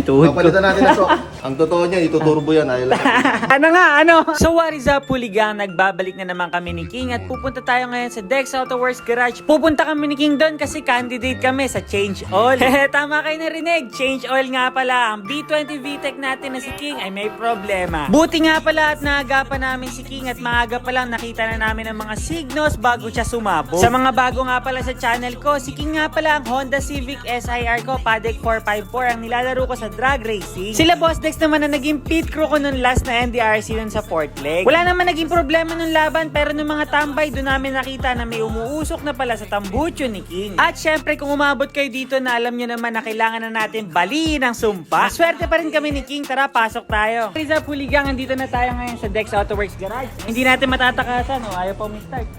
yung tuhod ko. Papalitan natin ito. Ang totoo niya, ituturbo yan. Ayaw lang. Ano nga, ano? So what is up, Hooligang? Nagbabalik na naman kami ni King at pupunta tayo ngayon sa Dex Auto Works Garage. Pupunta kami ni King doon kasi candidate kami sa Change Oil. Tama kayo narinig, Change Oil nga pala. Ang B20 VTEC natin na si King ay may problema. Buti nga pala at naagapan namin si King at maaga pa lang nakita na namin ang mga signos bago siya sumabog. Sa mga bago nga pala sa channel ko, si King nga pala ang Honda Civic SIR ko, Padec 454 ang nilalaro ko sa drag racing. Sila Boss Dex naman na naging pit crew ko nung last na NDRC nun sa Fort Leg. Wala naman naging problema nung laban pero nung mga tambay doon namin nakita na may umuusok na pala sa tambucho ni King. At syempre kung umabot kayo dito na alam nyo naman na kailangan na natin baliin ang sumpa. Maswerte pa rin kami ni King, tara pasok tayo. Rizal Hooligang, andito na tayo ngayon sa Dex Auto Works Garage. Hindi natin matatakasan, ayaw pa umistart.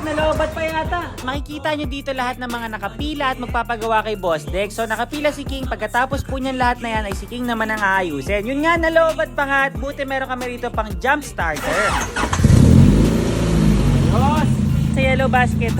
Nalobat pa yata. Makikita nyo dito lahat ng mga nakapila at magpapagawa kay Boss Dex. So nakapila si King, pagkatapos po niyan lahat na yan ay si King naman ang aayusin. Yun nga, nalobat pa nga at buti meron kami rito pang jump starter. Boss! Sa yellow basket.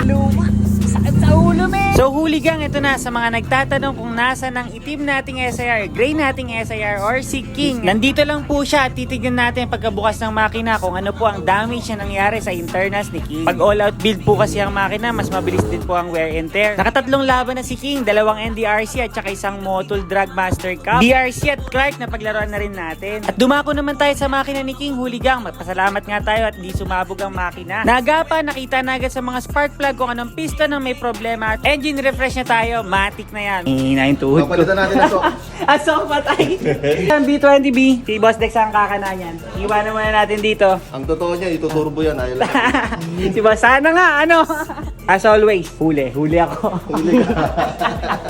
Luma. Sakit sa ulo, men. So Hooligang, ito na sa mga nagtatanong kung nasa ng itim nating SIR, gray nating SIR or si King. Nandito lang po siya at titignan natin pagkabukas ng makina kung ano po ang damage na nangyari sa internals ni King. Pag all out build po kasi ang makina, mas mabilis din po ang wear and tear. Nakatatlong laban na si King, dalawang NDRC at saka isang Motul Drag Master Cup. DRC at Clark na paglaruan na rin natin. At dumako naman tayo sa makina ni King. Hooligang, magpasalamat nga tayo at hindi sumabog ang makina. Nagapa, nakita na agad sa mga spark plug kung anong piston ang may problema at engine refresh na tayo, matic na yan. Hina yung tuhod ko. Papalitan natin ito. Asok patay. Ang B20B, si Boss Dex ang kakana niyan. Iwanan muna natin dito. Ang totoo niya, ituturbo yan. Ayaw lang. Si Boss, sana nga, ano? As always, huli ako. Huli ka.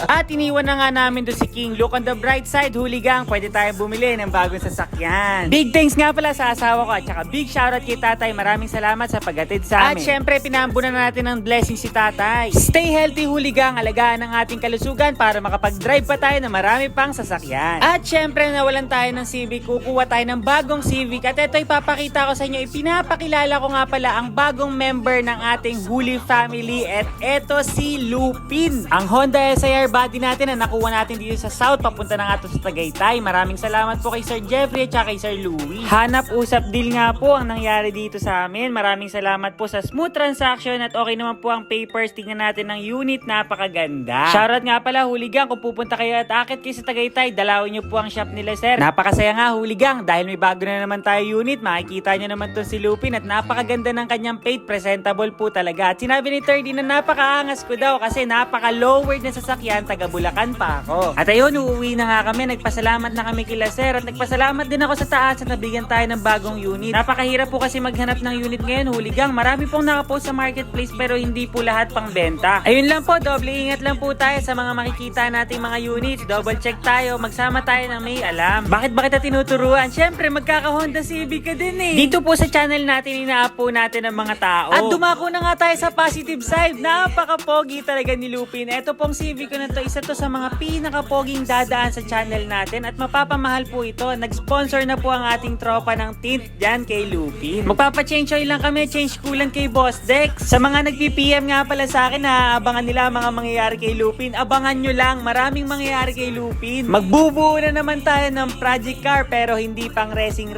At iniwan na nga namin doon si King. Look on the bright side, Hooligang, pwede tayong bumili ng bagong sasakyan. Big thanks nga pala sa asawa ko at saka big shoutout kay tatay. Maraming salamat sa paghatid sa amin. At syempre, pinambunan natin ng blessing si tatay. Stay healthy, Hooligang. Alagaan ang ating kalusugan para makapag-drive pa tayo na marami pang sasakyan. At syempre, nawalan tayo ng Civic. Kukuha tayo ng bagong Civic. At ito ipapakita ko sa inyo. Ipinapakilala ko nga pala ang bagong member ng ating Huli family. At ito si Lupin. Ang Honda SIR body natin na nakuha natin dito sa South. Papunta na nga ito sa Tagaytay. Maraming salamat po kay Sir Jeffrey at saka kay Sir Louie. Hanap-usap deal nga po ang nangyari dito sa amin. Maraming salamat po sa smooth transaction at okay naman po ang papers. Tingnan natin ng unit, napakaganda. Shoutout nga pala, Hooligang, kung pupunta kayo at akit kayo sa Tagaytay, dalawin nyo po ang shop nila, sir. Napakasaya nga, Hooligang, dahil may bago na naman tayo unit. Makikita nyo naman to si Lupin at napakaganda ng kanyang paint. Presentable po talaga. At sinabi ni 30 na napakaangas ko daw kasi napaka-lowered na sasakyan, taga Bulacan pa ako. At ayun, uuwi na nga kami. Nagpasalamat na kami kila sir at nagpasalamat din ako sa taas at nabigyan tayo ng bagong unit. Napakahirap po kasi maghanap ng unit ngayon, Hooligang. Marami pong nakapost sa marketplace pero hindi po lahat pang benta. Ayun lang po, doble ingat lang po tayo sa mga makikita nating mga units. Double check tayo, magsama tayo ng may alam. Bakit ba kita tinuturuan? Syempre, magkaka-Honda Civic ka din eh. Dito po sa channel natin, ina-up po natin ang mga tao. At dumako na nga tayo sa positive side. Napaka-pogi talaga ni Lupin. Ito pong Civic ko na to, isa to sa mga pinaka-poging dadaan sa channel natin at mapapamahal po ito. Nag-sponsor na po ang ating tropa ng tint dyan kay Lupin. Magpapa-change oil lang kami, change coolant kay Boss Dex. Sa mga nag-PPM nga pala sa akin na abangan nila mga mangyayari kay Lupin, abangan nyo lang, maraming mangyayari kay Lupin. Magbubuo na naman tayo ng project car pero hindi pang racing,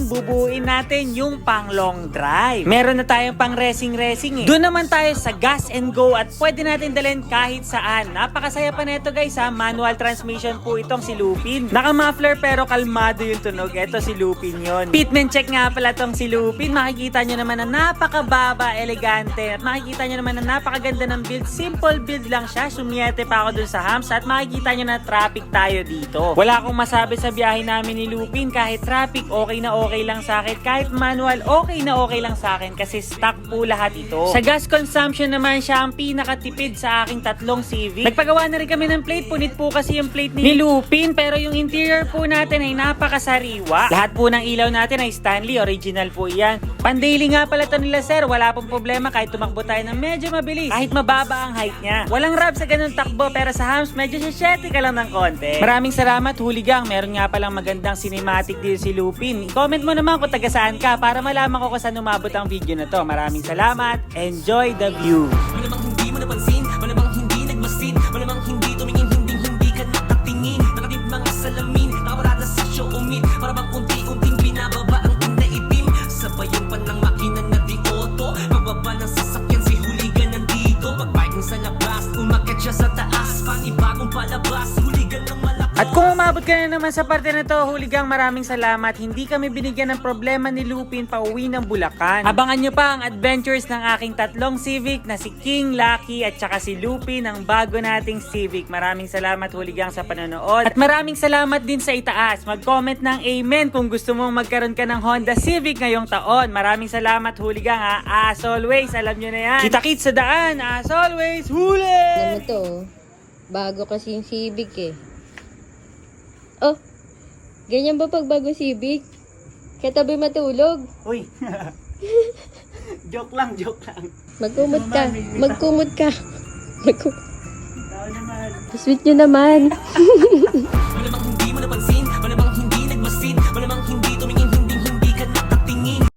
bubuuin natin yung pang long drive. Meron na tayong pang racing eh. Doon naman tayo sa gas and go at pwede natin dalhin kahit saan. Napakasaya pa neto guys ha, manual transmission po itong si Lupin. Naka-muffler pero kalmado yung tunog. Ito si Lupin yon. Fitment check nga pala tong si Lupin. Makikita nyo naman na napakababa, elegante. At makikita nyo naman na napakaganda ng build. Simple build lang siya. Sumiyete pa ako dun sa hams at makikita nyo na traffic tayo dito. Wala akong masabi sa biyahe namin ni Lupin. Kahit traffic, okay na okay lang sa akin. Kahit manual, okay na okay lang sa akin kasi stock po lahat ito. Sa gas consumption naman siya ang pinakatipid sa aking tatlong Civic. Nagpagawa na rin kami ng plate. Punit po kasi yung plate ni Lupin pero yung interior po natin ay napakasariwa. Lahat po ng ilaw natin ay Stanley. Original po yan. Pandaily nga pala ito nila sir. Wala pong problema kahit tumakbo tayo ng medyo mabilis. Kahit mababa ang height niya. Walang rub sa ganun takbo pero sa hams medyo sisyete ka lang ng konti. Maraming salamat Hooligang. Meron nga palang magandang cinematic dito si Lupin. I-comment mo naman kung taga saan ka para malaman ko kung saan umabot ang video na to. Maraming salamat. Enjoy the view. Malamang hindi mo napansin, malamang hindi nagmasid, malamang hindi tumingin, hindi ka nakatingin, nakatib mga salamat. Diyan sa taas, panibagong palabas, huligan ng malakas. At kung umabot ka na naman sa parte na to, Huligang, maraming salamat. Hindi kami binigyan ng problema ni Lupin pauwi ng Bulacan. Abangan nyo pa ang adventures ng aking tatlong Civic na si King, Lucky at saka si Lupin, ang bago nating Civic. Maraming salamat, Huligang, sa panonood. At maraming salamat din sa itaas. Mag-comment ng amen kung gusto mong magkaroon ka ng Honda Civic ngayong taon. Maraming salamat, Huligang, ha. As always, alam nyo na yan. Kita-kits sa daan. As always, huli! Alam mo to, bago kasi yung Civic eh. Oh, ganyan ba pag bago Civic? Katabi matulog. Uy, joke lang, joke lang. Magkumot ka. Magkumot ka. Tao naman. Sweet nyo naman.